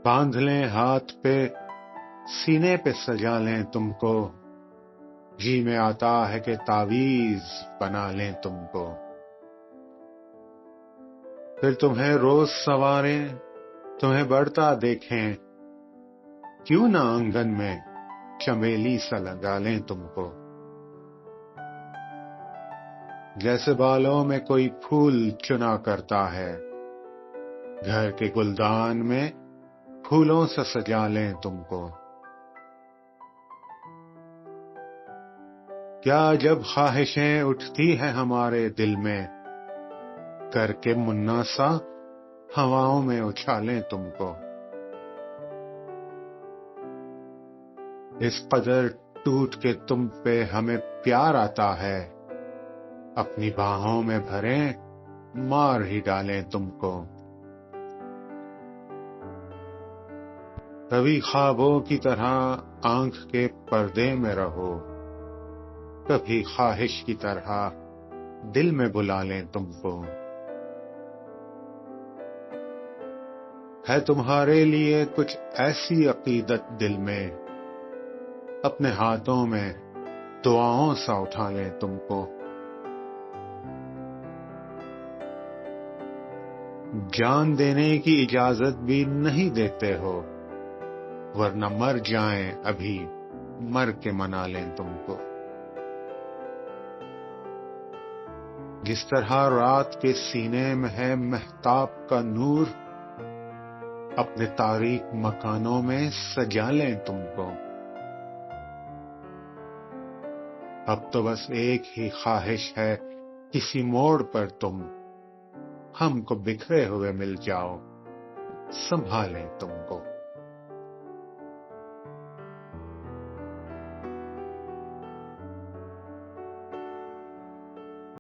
باندھ لیں ہاتھ پہ، سینے پہ سجا لیں تم کو، جی میں آتا ہے کہ تعویذ بنا لیں تم کو۔ پھر تمہیں روز سنواریں، تمہیں بڑھتا دیکھیں، کیوں نہ آنگن میں چمیلی سا لگا لیں تم کو۔ جیسے بالوں میں کوئی پھول چنا کرتا ہے، گھر کے گلدان میں پھولوں سے سجا لیں تم کو۔ کیا جب خواہشیں اٹھتی ہیں ہمارے دل میں، کر کے منا سا ہواؤں میں اچھالیں تم کو۔ اس قدر ٹوٹ کے تم پہ ہمیں پیار آتا ہے، اپنی باہوں میں بھریں مار ہی ڈالیں تم کو۔ کبھی خوابوں کی طرح آنکھ کے پردے میں رہو، کبھی خواہش کی طرح دل میں بلا لیں تم کو۔ ہے تمہارے لیے کچھ ایسی عقیدت دل میں، اپنے ہاتھوں میں دعاؤں سا اٹھا لیں تم کو۔ جان دینے کی اجازت بھی نہیں دیتے ہو، ورنہ مر جائیں ابھی مر کے منا لیں تم کو۔ جس طرح رات کے سینے میں ہے مہتاب کا نور، اپنے تاریک مکانوں میں سجا لیں تم کو۔ اب تو بس ایک ہی خواہش ہے، کسی موڑ پر تم ہم کو بکھرے ہوئے مل جاؤ، سنبھالیں تم کو۔